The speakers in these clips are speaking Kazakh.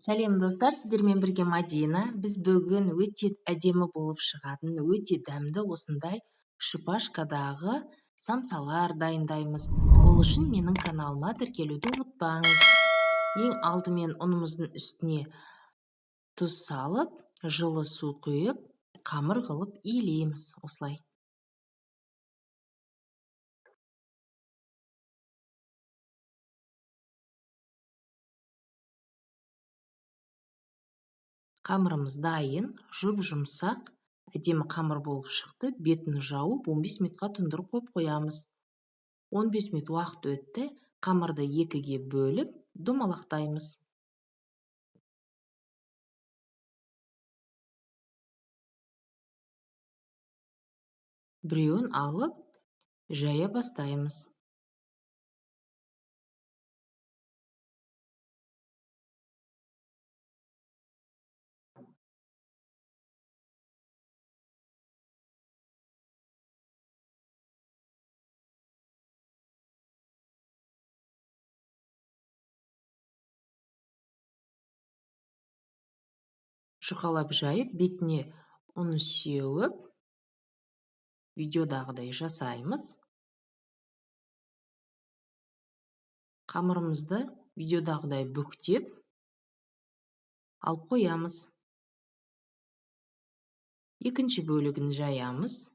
Сәлем достар, сіздермен бірге Мадина. Біз бүгін өте әдемі болып шығатын, өте дәмді осындай шипашкадағы самсалар дайындаймыз. Ол үшін менің каналыма тіркелуді ұмытпаңыз. Ең алдымен ұнымыздың үстіне тұз салып, жылы су құйып, қамыр қылып илейміз осылай. Қамырымыз дайын, жұмсақ, әдемі қамыр болып шықты. Бетін жауып 15 минутқа тұндырып қойып қоямыз. 15 минут уақыт өтті. Қамырды екіге бөліп, домалақтаймыз. Біреуін алып, жая бастаймыз. Жұқалап жайып, бетіне ұн сеуіп, видеодағыдай жасаймыз. Қамырымызды видеодағыдай бүктеп, алып қоямыз. Екінші бөлігін жаямыз.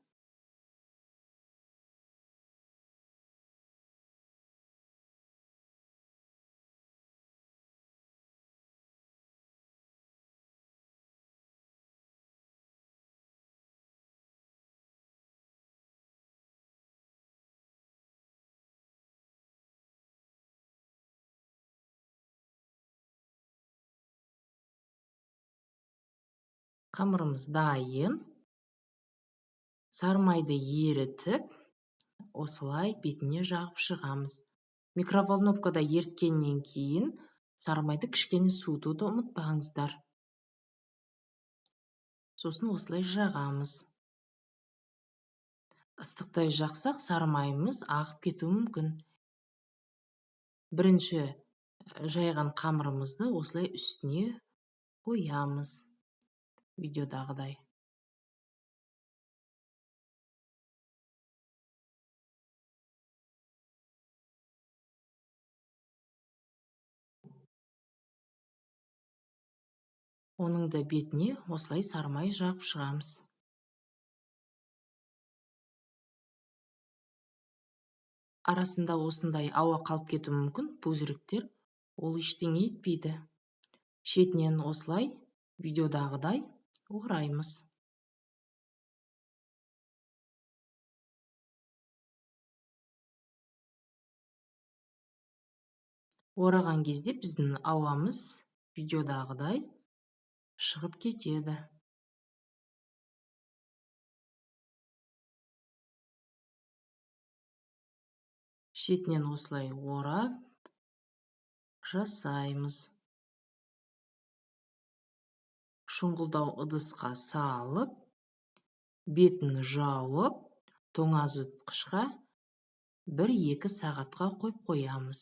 Қамырымыз дайын. Сармайды ерітіп, осылай бетіне жағып шығамыз. Микроволновкада ерткеннен кейін сармайды кішкене суытуды ұмытпаңыздар. Сосын осылай жағамыз. Ыстықтай жақсақ, сармайымыз ағып кетуі мүмкін. Бірінші жайған қамырымызды осылай үстіне қоямыз. Видеодағыдай. Оның да бетіне осылай сармай жағып шығамыз. Арасында осындай ауа қалып кетуі мүмкін, пузыріктер, ол ештеңе етпейді. Шетінен осылай видеодағыдай ораймыз. Ораған кезде біздің ауамыз видеодағыдай шығып кетеді. Шетінен осылай орап жасаймыз. Шұңғылдау ыдысқа салып, бетін жауып, тоңазытқышқа 1-2 сағатқа қойып қоямыз.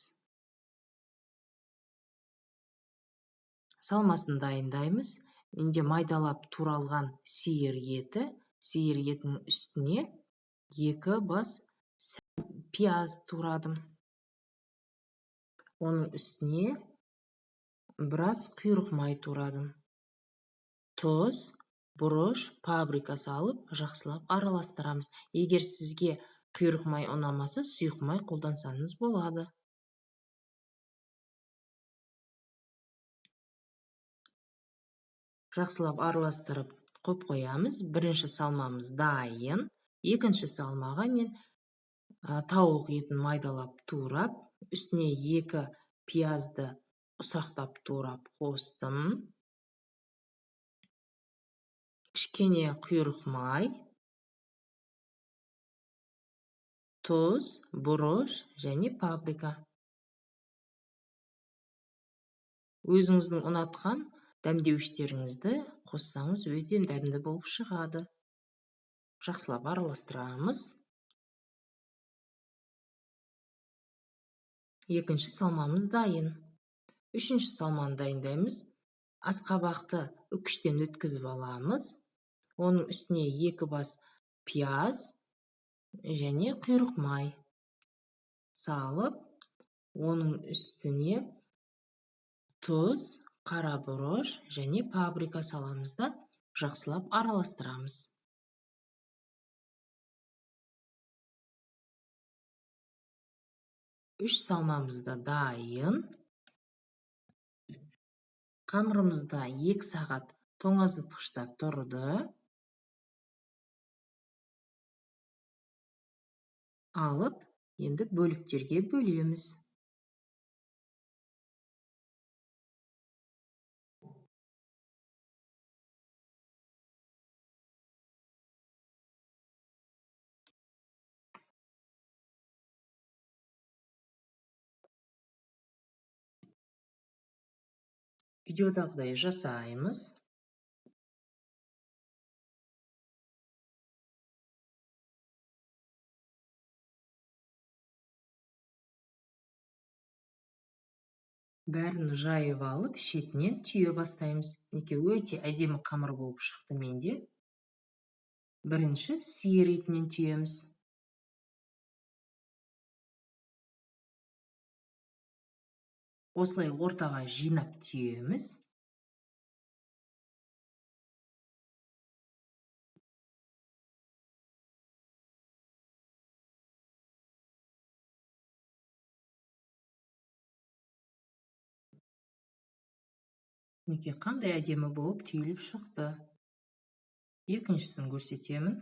Салмасын дайындаймыз. Менде майдалап туралған сиыр еті. Сиыр етінің үстіне 2 бас пияз турадым. Оның үстіне біраз құйрық май турадым. Тұз, бұрыш, паприка салып, жақсылап араластырамыз. Егер сізге құйрық май ұнамаса, сұйық май қолдансаңыз болады. Жақсылап араластырып қойып қоямыз. Бірінші салмамыз дайын. Екінші салмаға мен тауық етін майдалап турап, үстіне 2 пиязды ұсақтап турап қостым. Кішкене құйрық май, тұз, бұрыш және паприка. Өзіңіздің ұнатқан дәмдеуіштеріңізді қоссаңыз өте дәмді болып шығады. Жақсылап араластырамыз. Екінші салмамыз дайын. Үшінші салманы дайындаймыз. Асқабақты үкіштен өткізіп аламыз. Оның үстіне 2 бас пияз және құйрық май салып, оның үстіне тұз, қара бұрыш және паприка саламыз да жақсылап араластырамыз. 3 салмамыз да дайын. Қамырымызда 2 сағат тоңазытқышта тұрды. Алып, енді бөліктерге бөлеміз. Видеодағыдай жасаймыз. Бәрін жайып алып, шетінен түйе бастаймыз. Неке өте әдемі қамыр болып шықты менде. Бірінші сиыр етінен түйеміз. Осылай ортаға жинап түйеміз. Неке қандай әдемі болып түйіліп шықты. Екіншісін көрсетемін.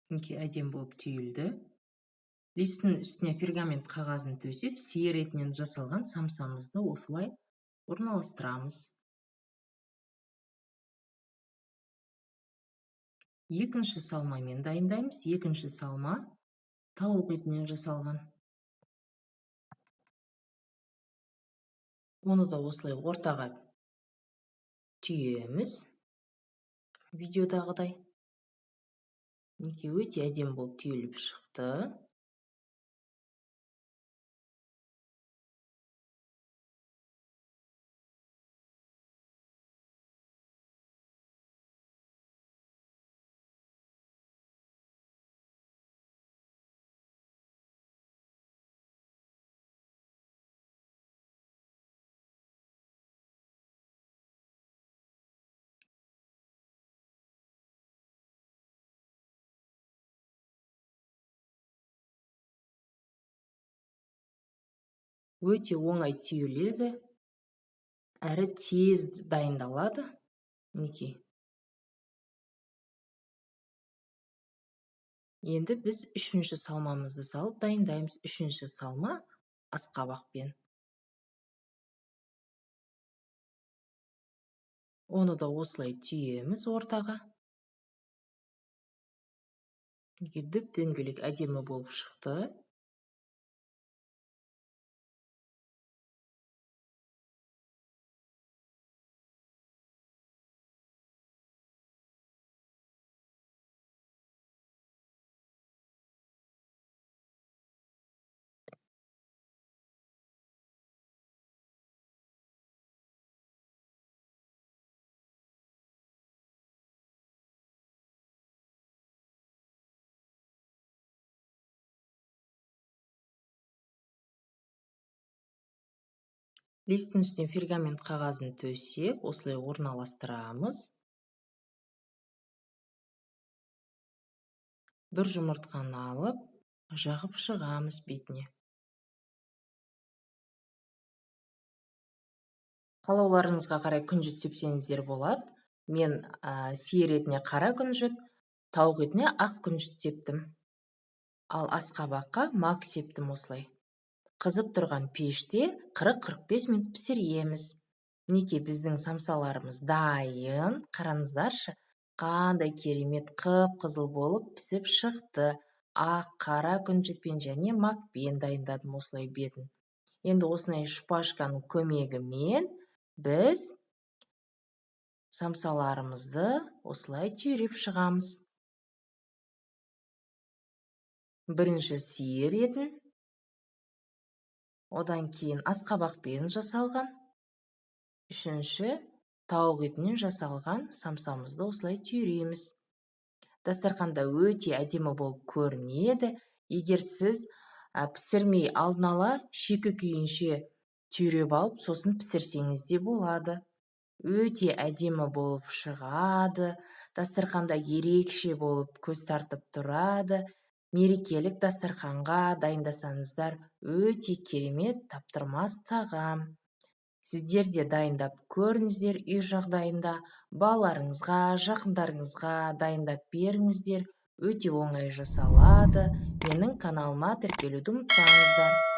Неке әдем болып түйілді. Листтің үстіне пергамент қағазын төсеп, сиыр етінен жасалған самсамызды осылай орналастырамыз. Екінші салмамен дайындаймыз. Екінші салма тауық етінен жасалған. Оны да осылай ортаға түйеміз. Видеодағыдай. Неке өте әдем болып түйіліп шықты. Өте оңай түйіледі, әрі тез дайындалады. Неке. Енді біз үшінші салмамызды салып дайындаймыз. Үшінші салма асқабақпен. Оны да осылай түйеміз ортаға. Неке дөп-дөңгелек әдемі болып шықты. Листтің үстіне пергамент қағазын төсеп, осылай орналастырамыз. Бір жұмыртқаны алып, жағып шығамыз бетіне. Қалауларыңызға қарай күнжіт сепсеңіздер болады. Мен сиыр етіне қара күнжіт, тауық етіне ақ күнжіт септім. Ал асқабаққа мак септім осылай. Қызып тұрған пеште 40-45 минут пісіреміз. Неке біздің самсаларымыз дайын. Қараңыздаршы, қандай керемет қып-қызыл болып пісіп шықты. Ақ, қара күнжітпен және макпен дайындадым осылай бетін. Енді осындай шпажканың көмегімен біз самсаларымызды осылай түйреп шығамыз. Бірінші сиыр етін, одан кейін асқабақпен жасалған, үшінші тауық етінен жасалған самсамызды осылай түйреміз. Дастарханда өте әдемі болып көрінеді. Егер сіз пісірмей алдын ала шикі күйінше түйреп алып, сосын пісірсеңіз де болады. Өте әдемі болып шығады. Дастарханда ерекше болып көз тартып тұрады. Мерекелік дастарханға дайындасаңыздар, өте керемет таптырмас тағам. Сіздер де дайындап көріңіздер үй жағдайында, балаларыңызға, жақындарыңызға дайындап беріңіздер. Өте оңай жасалады. Менің каналыма тіркелуді ұмытпаңыздар.